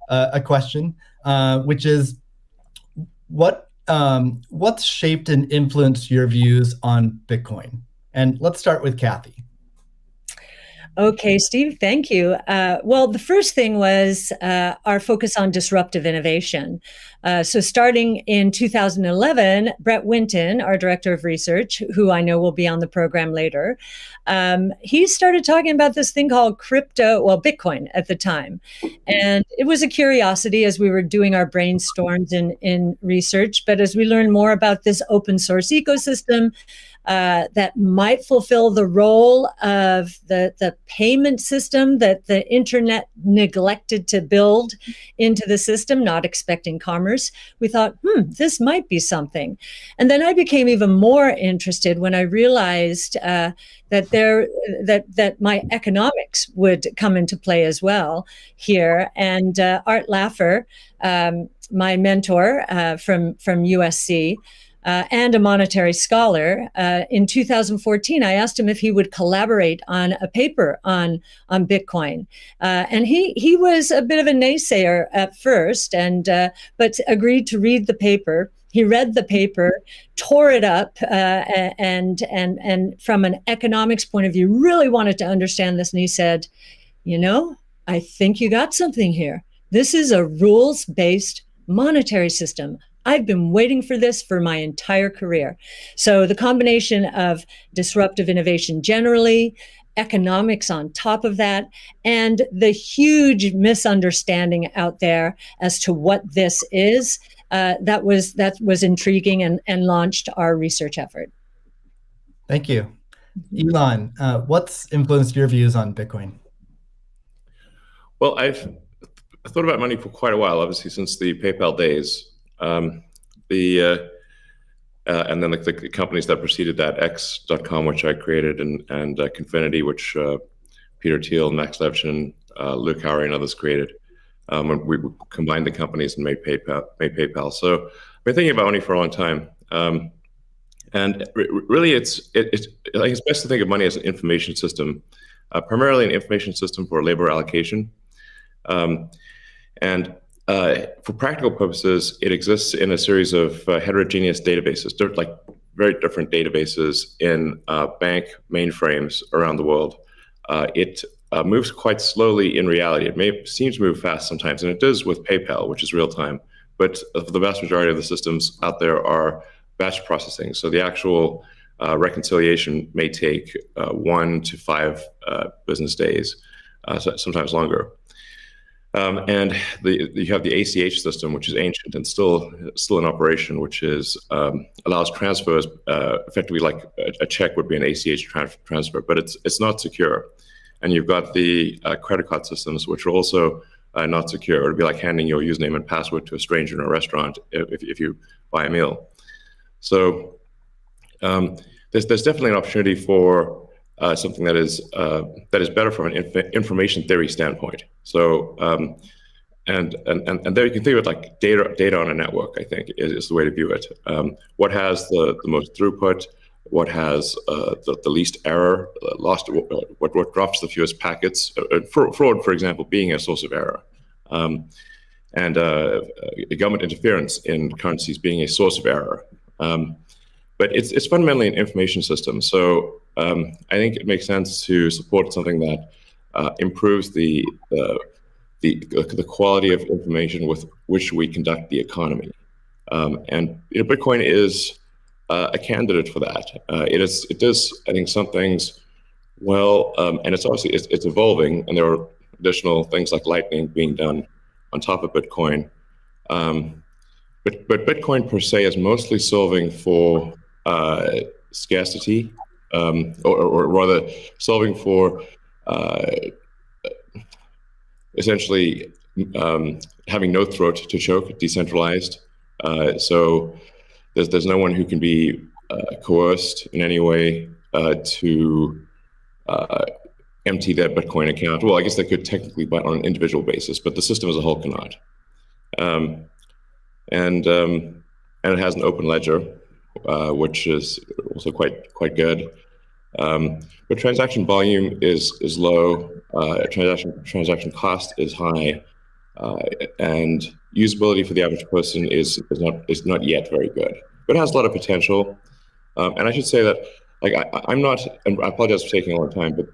a question, which is what's shaped and influenced your views on Bitcoin? And let's start with Kathy. Okay, Steve, thank you. Well, the first thing was our focus on disruptive innovation. So starting in 2011, Brett Winton, our director of research, who I know will be on the program later, he started talking about this thing called Bitcoin at the time. And it was a curiosity as we were doing our brainstorms in research. But as we learned more about this open source ecosystem, that might fulfill the role of the payment system that the internet neglected to build into the system, not expecting commerce. We thought, this might be something. And then I became even more interested when I realized that my economics would come into play as well here. And Art Laffer, my mentor from USC, and a monetary scholar, in 2014, I asked him if he would collaborate on a paper on Bitcoin. And he was a bit of a naysayer at first, but agreed to read the paper. He read the paper, tore it up, and from an economics point of view, really wanted to understand this. And he said, I think you got something here. This is a rules-based monetary system. I've been waiting for this for my entire career. So the combination of disruptive innovation generally, economics on top of that, and the huge misunderstanding out there as to what this is, that was intriguing and launched our research effort. Thank you. Elon, what's influenced your views on Bitcoin? Well, I've thought about money for quite a while, obviously since the PayPal days. And then the companies that preceded that, X.com, which I created, and Confinity, which Peter Thiel, Max Levchin, Luke Howry, and others created. When we combined the companies and made PayPal. So I've been thinking about money for a long time. And really, I think it's best to think of money as an information system, primarily an information system for labor allocation. For practical purposes, it exists in a series of heterogeneous databases, like very different databases in bank mainframes around the world. It moves quite slowly in reality. It may seem to move fast sometimes, and it does with PayPal, which is real time. But the vast majority of the systems out there are batch processing. So the actual reconciliation may take 1 to 5 business days, sometimes longer. And you have the ACH system, which is ancient and still in operation, which is allows transfers effectively like a check would be an ACH transfer, but it's not secure. And you've got the credit card systems, which are also not secure. It would be like handing your username and password to a stranger in a restaurant if you buy a meal. So there's definitely an opportunity for something that is better from an information theory standpoint. So and there you can think of it like data on a network. I think is the way to view it. What has the most throughput? What has the least error? What drops the fewest packets? Fraud, for example, being a source of error. And government interference in currencies being a source of error. But it's fundamentally an information system. So I think it makes sense to support something that improves the quality of information with which we conduct the economy. And Bitcoin is a candidate for that. It does, I think, some things well, and it's obviously it's evolving, and there are additional things like Lightning being done on top of Bitcoin. But Bitcoin per se is mostly solving for scarcity, or rather solving for essentially having no throat to choke, decentralized. So there's no one who can be coerced in any way to empty their Bitcoin account. Well, I guess they could technically, but on an individual basis, but the system as a whole cannot. And it has an open ledger, which is also quite good. But transaction volume is low. Transaction cost is high. and usability for the average person is not yet very good, but it has a lot of potential. And I should say that, like, I'm not, and I apologize for taking a long time, but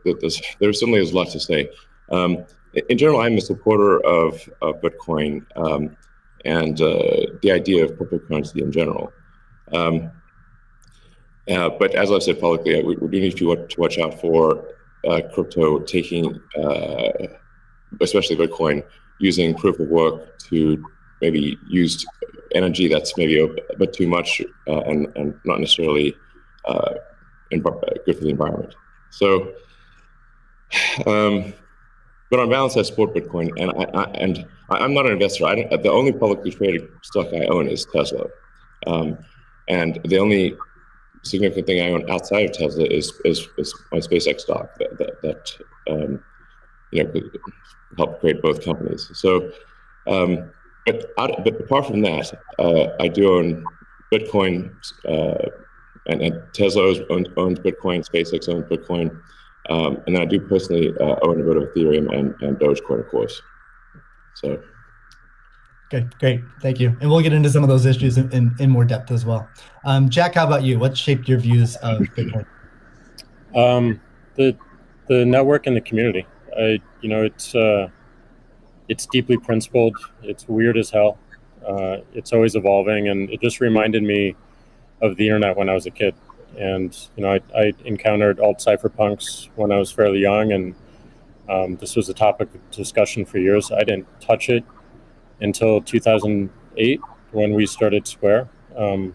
there certainly is a lot to say. In general, I'm a supporter of Bitcoin and the idea of cryptocurrency in general. But as I've said publicly, we do need to watch out for crypto taking, especially Bitcoin, using proof of work to maybe use energy that's maybe a bit too much and not necessarily good for the environment. So, but on balance, I support Bitcoin, and I'm not an investor. The only publicly traded stock I own is Tesla, and the only significant thing I own outside of Tesla is my SpaceX stock that could help create both companies. So, but apart from that, I do own Bitcoin, and Tesla owns Bitcoin, SpaceX owns Bitcoin, and then I do personally own a bit of Ethereum and Dogecoin, of course. So. Okay, great, thank you. And we'll get into some of those issues in more depth as well. Jack, how about you? What shaped your views of Bitcoin? The network and the community. It's deeply principled. It's weird as hell. It's always evolving, and it just reminded me of the internet when I was a kid. And I encountered alt cypherpunks when I was fairly young, and this was a topic of discussion for years. I didn't touch it until 2008 when we started Square. Elon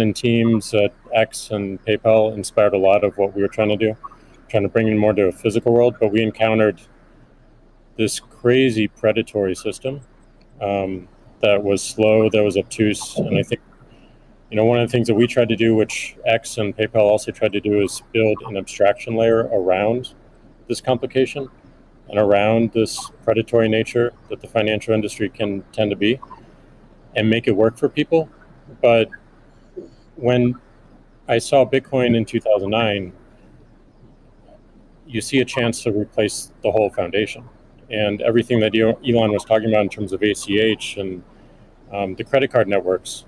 and teams at X and PayPal inspired a lot of what we were trying to do, trying to bring in more to a physical world, but we encountered this crazy predatory system that was slow, that was obtuse. And I think, one of the things that we tried to do, which X and PayPal also tried to do, is build an abstraction layer around this complication and around this predatory nature that the financial industry can tend to be, and make it work for people. But when I saw Bitcoin in 2009, you see a chance to replace the whole foundation. And everything that Elon was talking about in terms of ACH and the credit card networks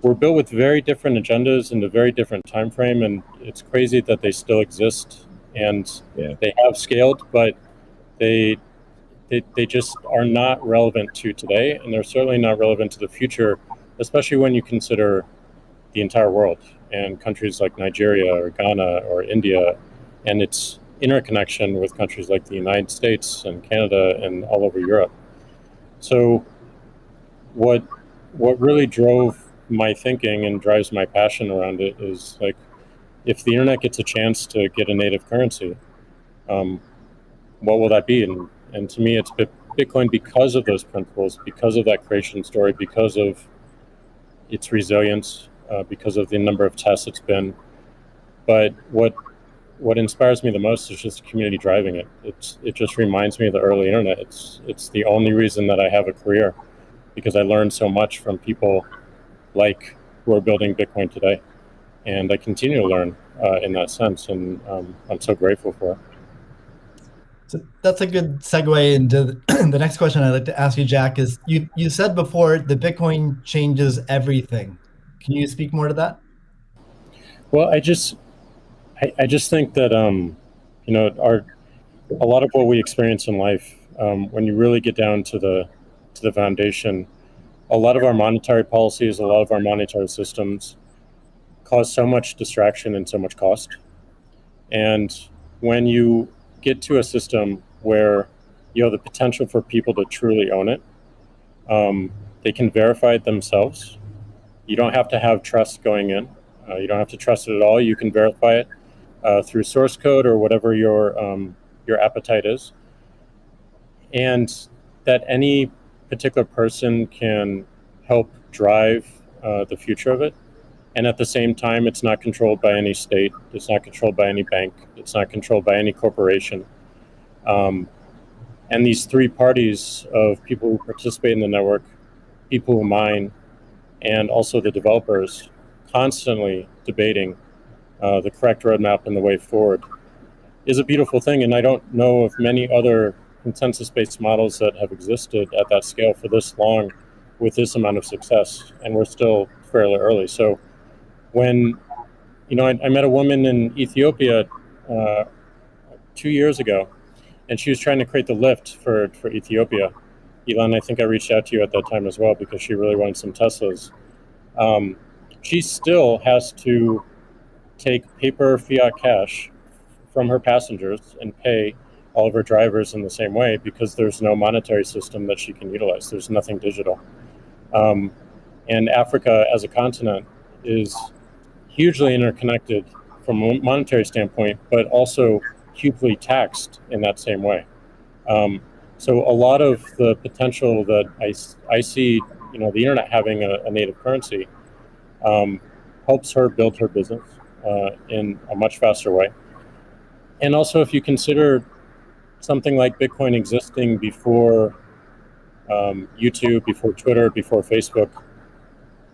were built with very different agendas in a very different time frame. And it's crazy that they still exist, and they have scaled, but they just are not relevant to today, and they're certainly not relevant to the future, especially when you consider the entire world and countries like Nigeria or Ghana or India, and its interconnection with countries like the United States and Canada and all over Europe. So what really drove my thinking and drives my passion around it is, like, if the internet gets a chance to get a native currency, what will that be? And to me, it's Bitcoin because of those principles, because of that creation story, because of its resilience, because of the number of tests it's been. But what inspires me the most is just the community driving it. It just reminds me of the early internet. It's the only reason that I have a career, because I learned so much from people like who are building Bitcoin today, and I continue to learn in that sense, and I'm so grateful for it. So that's a good segue into the next question I'd like to ask you, Jack. Is you said before that Bitcoin changes everything. Can you speak more to that? Well, I just think that a lot of what we experience in life, when you really get down to the foundation, a lot of our monetary policies, a lot of our monetary systems cause so much distraction and so much cost. And when you get to a system where you have the potential for people to truly own it, they can verify it themselves. You don't have to have trust going in. You don't have to trust it at all. You can verify it through source code or whatever your appetite is, and that any particular person can help drive the future of it. And at the same time, it's not controlled by any state. It's not controlled by any bank. It's not controlled by any corporation. And these three parties of people who participate in the network, people who mine, and also the developers, constantly debating the correct roadmap and the way forward, is a beautiful thing. And I don't know of many other consensus-based models that have existed at that scale for this long with this amount of success, and we're still fairly early. So when, I met a woman in Ethiopia 2 years ago, and she was trying to create the lift for Ethiopia. Elon, I think I reached out to you at that time as well because she really wanted some Teslas. She still has to take paper fiat cash from her passengers and pay all of her drivers in the same way because there's no monetary system that she can utilize. There's nothing digital. And Africa as a continent is hugely interconnected from a monetary standpoint, but also hugely taxed in that same way. So a lot of the potential that I see, the internet having a native currency helps her build her business in a much faster way. And also, if you consider something like Bitcoin existing before YouTube, before Twitter, before Facebook,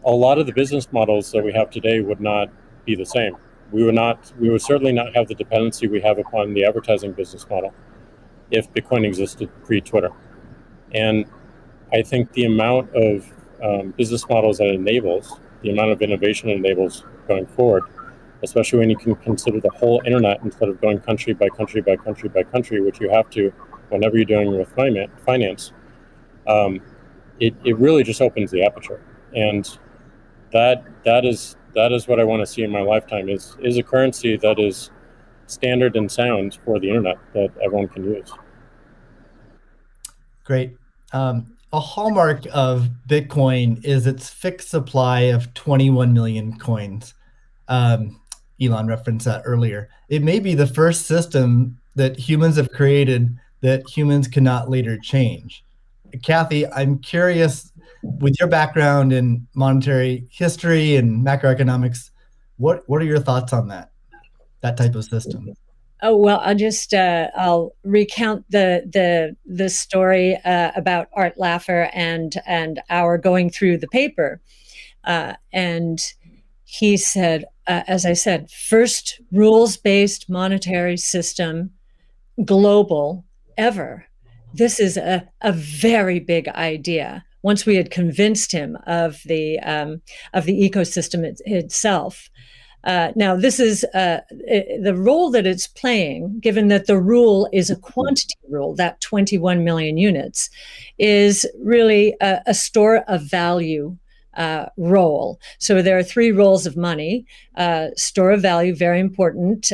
a lot of the business models that we have today would not be the same. We would certainly not have the dependency we have upon the advertising business model if Bitcoin existed pre-Twitter. And I think the amount of business models that it enables, the amount of innovation it enables going forward, especially when you can consider the whole internet instead of going country by country by country by country, which you have to whenever you're doing with finance, it really just opens the aperture. And that is what I want to see in my lifetime is a currency that is standard and sound for the internet that everyone can use. Great. A hallmark of Bitcoin is its fixed supply of 21 million coins. Elon referenced that earlier. It may be the first system that humans have created that humans cannot later change. Kathy, I'm curious, with your background in monetary history and macroeconomics, what are your thoughts on that type of system? Oh, well, I'll recount the story about Art Laffer and our going through the paper. And he said, as I said, first rules-based monetary system, global, ever. This is a very big idea. Once we had convinced him of the ecosystem itself. Now, this is the role that it's playing, given that the rule is a quantity rule, that 21 million units, is really a store of value role. So there are three roles of money. Store of value, very important.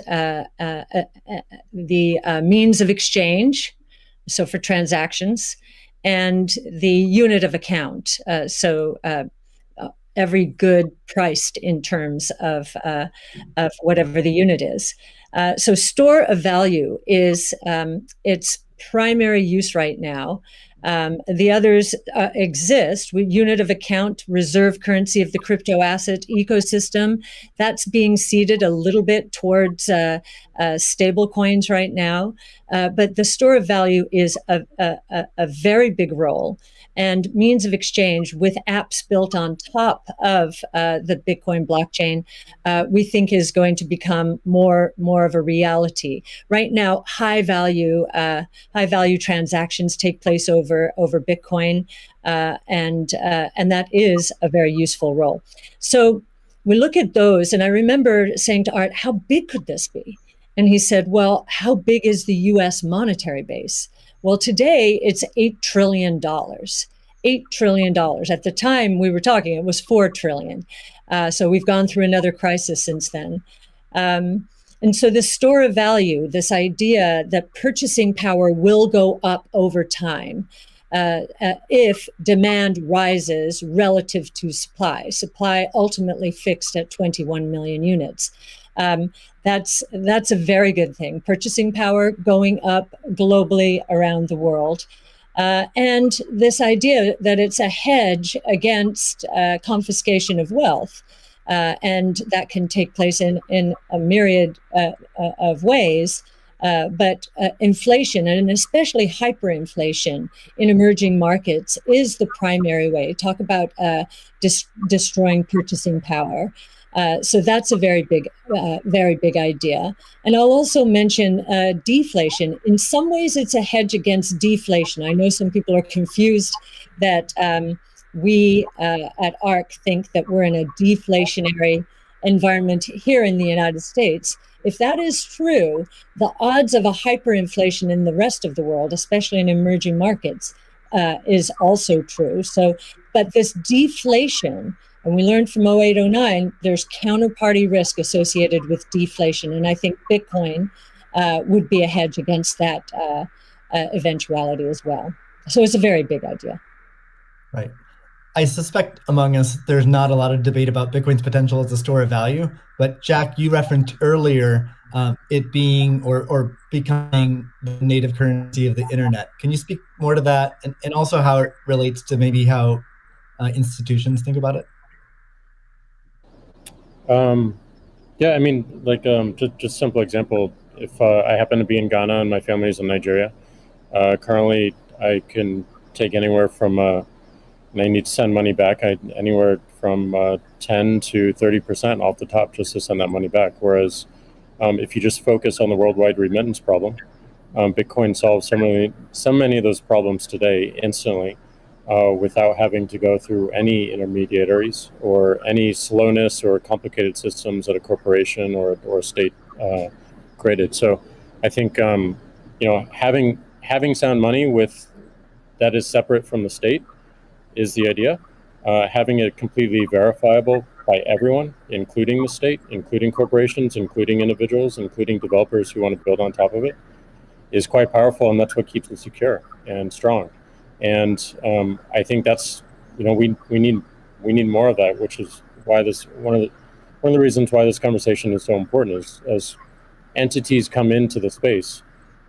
The means of exchange, so for transactions, and the unit of account. Every good priced in terms of whatever the unit is. So store of value is its primary use right now. The others exist. Unit of account, reserve currency of the crypto asset ecosystem. That's being seeded a little bit towards stable coins right now. But the store of value is a very big role. And means of exchange with apps built on top of the Bitcoin blockchain, we think is going to become more of a reality. Right now, high value transactions take place over Bitcoin, and that is a very useful role. So we look at those, and I remember saying to Art, "How big could this be?" And he said, "Well, how big is the U.S. monetary base?" Well, today it's $8 trillion. $8 trillion. At the time we were talking, it was $4 trillion. So we've gone through another crisis since then. And so this store of value, this idea that purchasing power will go up over time if demand rises relative to supply ultimately fixed at 21 million units. That's a very good thing. Purchasing power going up globally around the world. And this idea that it's a hedge against confiscation of wealth. And that can take place in a myriad of ways. But inflation, and especially hyperinflation in emerging markets, is the primary way. Talk about destroying purchasing power. So that's a very big idea. And I'll also mention deflation. In some ways, it's a hedge against deflation. I know some people are confused that we at ARC think that we're in a deflationary environment here in the United States. If that is true, the odds of a hyperinflation in the rest of the world, especially in emerging markets, is also true. So, but this deflation, and we learned from 0809, there's counterparty risk associated with deflation. And I think Bitcoin would be a hedge against that eventuality as well. So it's a very big idea. Right. I suspect among us, there's not a lot of debate about Bitcoin's potential as a store of value. But Jack, you referenced earlier it being or becoming the native currency of the internet. Can you speak more to that, and also how it relates to maybe how institutions think about it? Yeah, I mean, like just simple example. If I happen to be in Ghana and my family is in Nigeria, currently I can take anywhere from and I need to send money back, anywhere from 10 to 30% off the top just to send that money back. Whereas if you just focus on the worldwide remittance problem, Bitcoin solves so many of those problems today instantly without having to go through any intermediaries or any slowness or complicated systems that a corporation or a state created. So I think having sound money that is separate from the state is the idea. Having it completely verifiable by everyone, including the state, including corporations, including individuals, including developers who want to build on top of it, is quite powerful, and that's what keeps it secure and strong. And I think that's we need more of that, which is why this one of the reasons why this conversation is so important is as entities come into the space,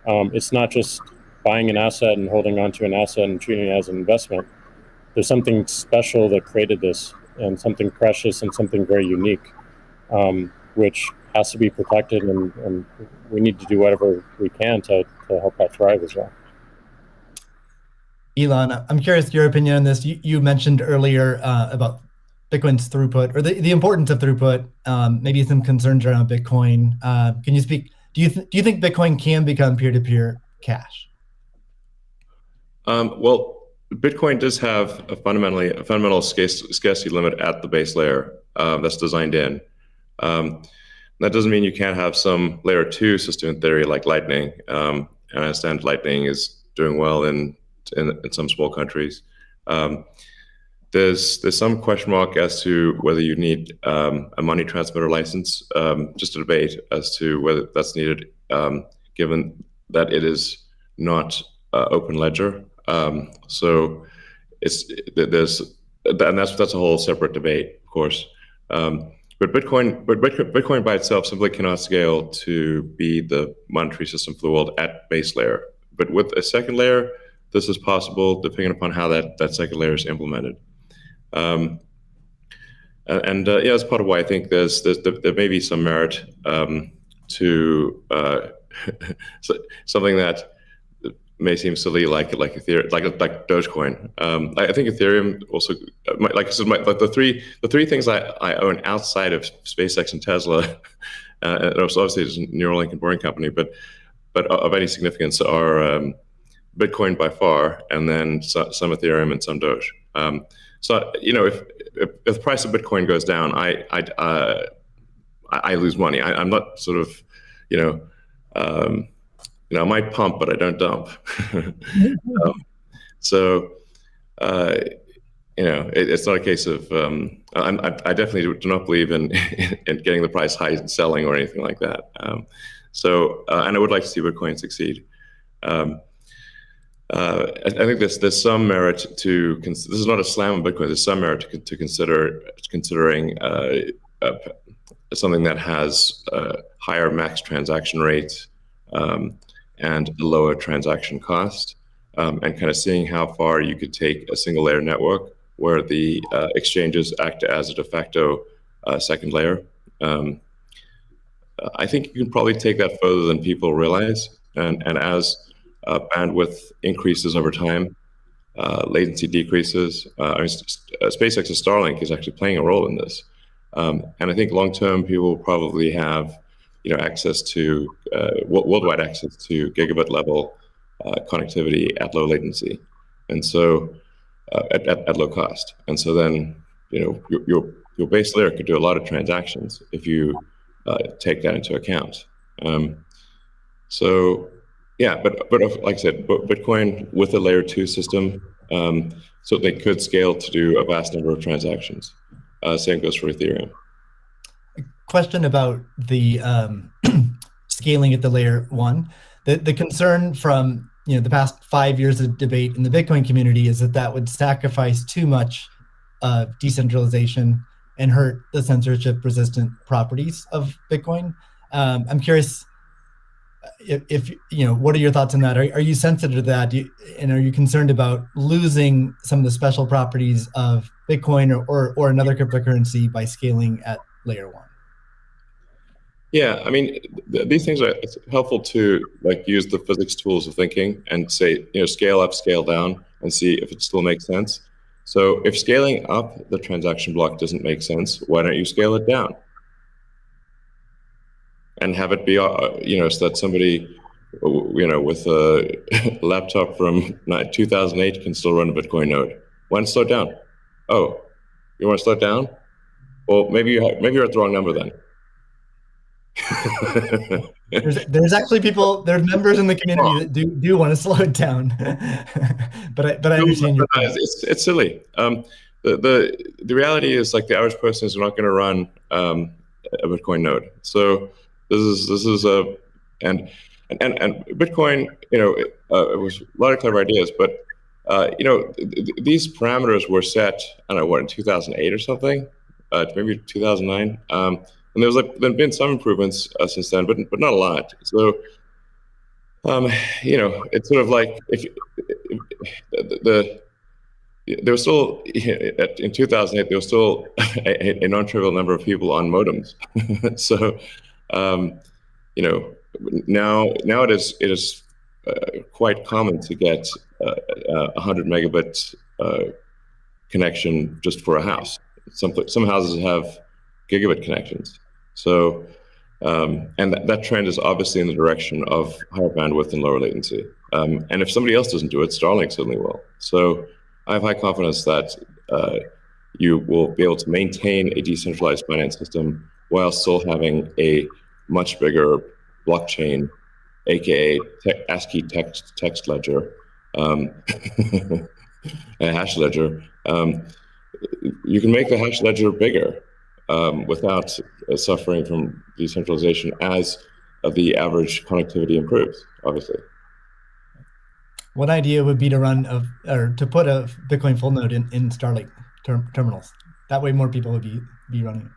it's not just buying an asset and holding on to an asset and treating it as an investment. There's something special that created this, and something precious and something very unique, which has to be protected, and we need to do whatever we can to help that thrive as well. Elon, I'm curious your opinion on this. You mentioned earlier about Bitcoin's throughput, or the importance of throughput, maybe some concerns around Bitcoin. Can you speak? Do you think Bitcoin can become peer-to-peer cash? Well, Bitcoin does have a fundamental scarcity limit at the base layer that's designed in. That doesn't mean you can't have some layer 2 system in theory like Lightning. And I understand Lightning is doing well in some small countries. There's some question mark as to whether you need a money transmitter license. Just a debate as to whether that's needed, given that it is not open ledger. So that's a whole separate debate, of course. But Bitcoin by itself simply cannot scale to be the monetary system for the world at base layer. But with a second layer, this is possible depending upon how that second layer is implemented. Yeah, that's part of why I think there may be some merit to something that may seem silly, like Ethereum, like Dogecoin. I think Ethereum also, like I said, the three things I own outside of SpaceX and Tesla, and obviously it's Neuralink and Boring Company, but of any significance are Bitcoin by far, and then some Ethereum and some Doge. So if the price of Bitcoin goes down, I lose money. I'm not sort of I might pump, but I don't dump. It's not a case of I definitely do not believe in getting the price high and selling or anything like that. And I would like to see Bitcoin succeed. I think there's some merit to this is not a slam on Bitcoin. There's some merit to considering something that has higher max transaction rates and a lower transaction cost, and kind of seeing how far you could take a single layer network where the exchanges act as a de facto second layer. I think you can probably take that further than people realize, and as bandwidth increases over time, latency decreases. SpaceX's Starlink is actually playing a role in this. And I think long-term, people will probably have, access to worldwide access to gigabit level connectivity at low latency, and so at low cost. And so then, your base layer could do a lot of transactions if you take that into account. So yeah, but like I said, Bitcoin with a layer 2 system, so they could scale to do a vast number of transactions. Same goes for Ethereum. Question about the scaling at the layer 1. The concern from the past 5 years of debate in the Bitcoin community is that would sacrifice too much decentralization and hurt the censorship-resistant properties of Bitcoin. I'm curious if what are your thoughts on that? Are you sensitive to that? And are you concerned about losing some of the special properties of Bitcoin or another cryptocurrency by scaling at layer 1? Yeah, I mean, these things it's helpful to use the physics tools of thinking and say, scale up, scale down, and see if it still makes sense. So if scaling up the transaction block doesn't make sense, why don't you scale it down? And have it be, so that somebody, with a laptop from 2008 can still run a Bitcoin node. Why not slow it down? Oh, you want to slow it down? Well, maybe you're at the wrong number then. there's actually there's members in the community that do want to slow it down, but I understand your point. It's silly. The reality is the average person is not going to run a Bitcoin node. So this is and Bitcoin. It was a lot of clever ideas, but these parameters were set. I don't know in 2008 or something, maybe 2009. And there's been some improvements since then, but not a lot. So, it's sort of if there was still in 2008 there was still a non-trivial number of people on modems. So, now it is quite common to get 100 megabit connection just for a house. Some houses have gigabit connections. So, and that trend is obviously in the direction of higher bandwidth and lower latency. And if somebody else doesn't do it, Starlink certainly will. So I have high confidence that you will be able to maintain a decentralized finance system while still having a much bigger blockchain, aka ASCII text ledger, a hash ledger. You can make the hash ledger bigger without suffering from decentralization as the average connectivity improves, obviously. One idea would be to to put a Bitcoin full node in Starlink terminals. That way more people would be running it.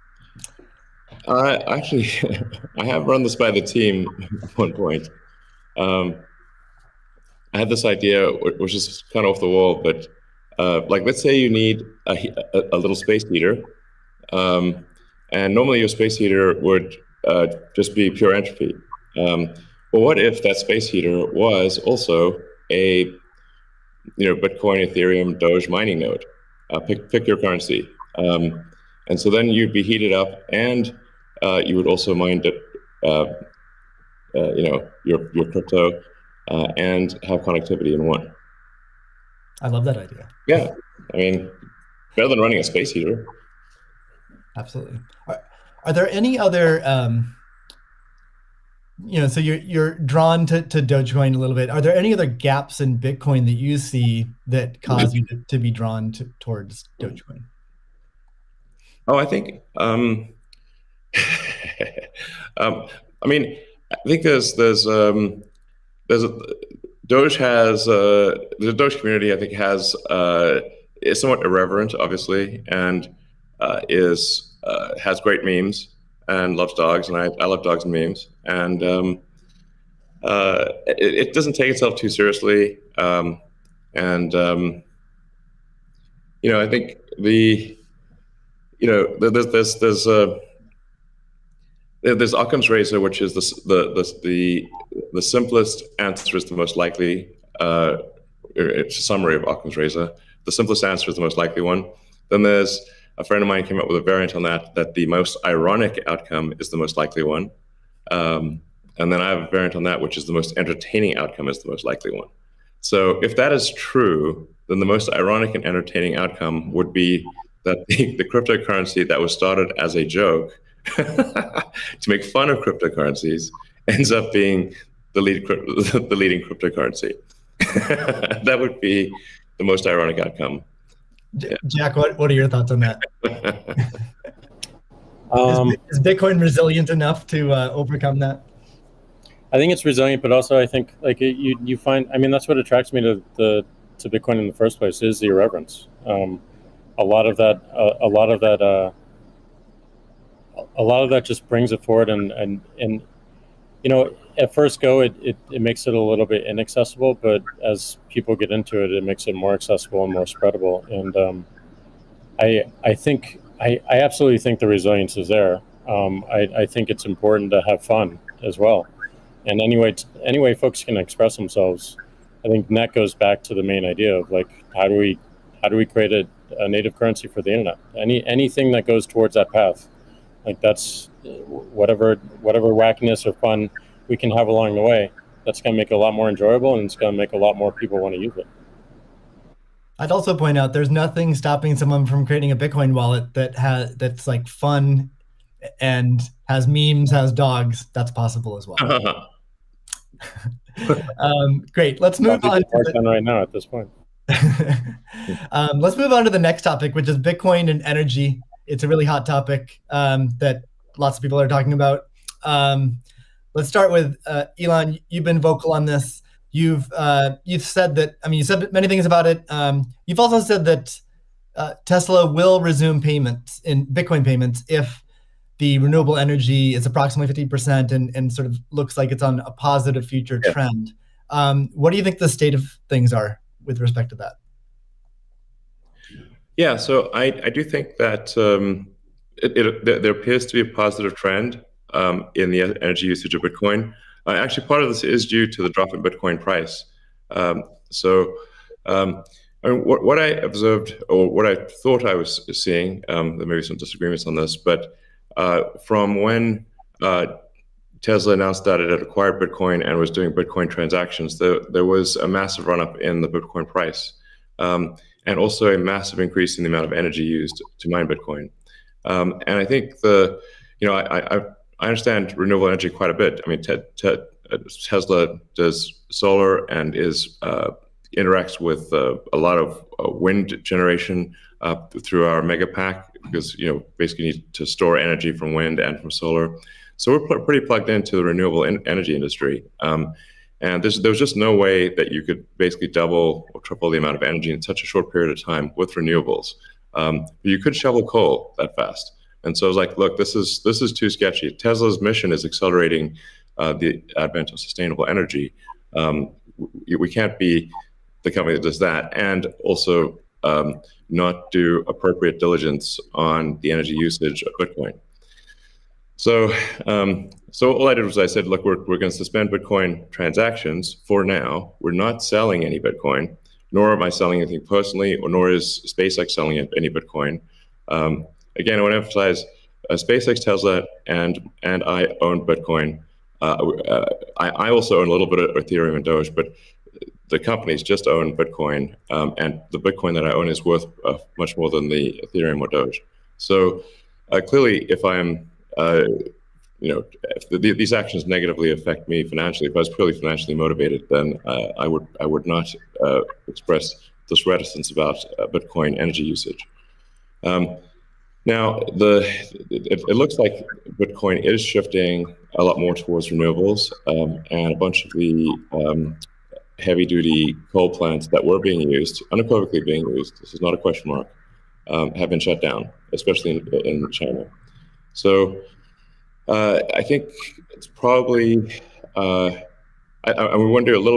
Actually, I have run this by the team at one point. I had this idea, which is kind of off the wall, but let's say you need a little space heater. And normally your space heater would just be pure entropy. Well, what if that space heater was also a Bitcoin, Ethereum, Doge mining node? Pick your currency. And so then you'd be heated up, and you would also mine your crypto and have connectivity in one. I love that idea. Yeah, I mean, better than running a space heater. Absolutely. Are there any other, so you're drawn to Dogecoin a little bit. Are there any other gaps in Bitcoin that you see that cause you to be drawn towards Dogecoin? Oh, I think, I think there's Doge has the Doge community. I think is somewhat irreverent, obviously, and has great memes and loves dogs, and I love dogs and memes, and it doesn't take itself too seriously, and I think there's Occam's razor, which is the simplest answer is the most likely. It's a summary of Occam's razor. The simplest answer is the most likely one. Then there's a friend of mine came up with a variant on that the most ironic outcome is the most likely one. And then I have a variant on that, which is the most entertaining outcome is the most likely one. So if that is true, then the most ironic and entertaining outcome would be that the cryptocurrency that was started as a joke to make fun of cryptocurrencies ends up being the leading cryptocurrency. That would be the most ironic outcome. Jack, what are your thoughts on that? Is Bitcoin resilient enough to overcome that? I think it's resilient, but also I think like you find, I mean, that's what attracts me to Bitcoin in the first place is the irreverence. A lot of that just brings it forward, and you know, at first go it makes it a little bit inaccessible, but as people get into it, it makes it more accessible and more spreadable. And I absolutely think the resilience is there. I think it's important to have fun as well. And anyway, folks can express themselves. I think that goes back to the main idea of like, how do we create a native currency for the internet? Anything that goes towards that path, like that's whatever wackiness or fun we can have along the way. That's going to make it a lot more enjoyable, and it's going to make a lot more people want to use it. I'd also point out there's nothing stopping someone from creating a Bitcoin wallet that's like fun and has memes, has dogs. That's possible as well. Great. Let's move on. Right now at this point. Let's move on to the next topic, which is Bitcoin and energy. It's a really hot topic that lots of people are talking about. Let's start with Elon. You've been vocal on this. You've said that. I mean, you said many things about it. You've also said that Tesla will resume payments in Bitcoin payments if the renewable energy is approximately 50% and sort of looks like it's on a positive future trend. What do you think the state of things are with respect to that? Yeah, so I do think that there appears to be a positive trend in the energy usage of Bitcoin. Actually, part of this is due to the drop in Bitcoin price. I mean, what I observed, or what I thought I was seeing, there may be some disagreements on this, but from when Tesla announced that it had acquired Bitcoin and was doing Bitcoin transactions, there was a massive run-up in the Bitcoin price, and also a massive increase in the amount of energy used to mine Bitcoin. And I think I understand renewable energy quite a bit. I mean, Tesla does solar and interacts with a lot of wind generation through our mega pack, because basically need to store energy from wind and from solar. So we're pretty plugged into the renewable energy industry. And there's just no way that you could basically double or triple the amount of energy in such a short period of time with renewables. You could shovel coal that fast. And so I was like, look, this is too sketchy. Tesla's mission is accelerating the advent of sustainable energy. We can't be the company that does that and also not do appropriate diligence on the energy usage of Bitcoin. So all I did was I said, look, we're going to suspend Bitcoin transactions for now. We're not selling any Bitcoin, nor am I selling anything personally, or nor is SpaceX selling any Bitcoin. Again, I want to emphasize SpaceX, Tesla, and I own Bitcoin. I also own a little bit of Ethereum and Doge, but the companies just own Bitcoin, and the Bitcoin that I own is worth much more than the Ethereum or Doge. So clearly, if I'm if these actions negatively affect me financially, if I was purely financially motivated, then I would not express this reticence about Bitcoin energy usage. Now, it looks like Bitcoin is shifting a lot more towards renewables, and a bunch of the heavy-duty coal plants that were being used, unequivocally being used, this is not a question mark, have been shut down, especially in China. So I think it's probably, we want to do a little bit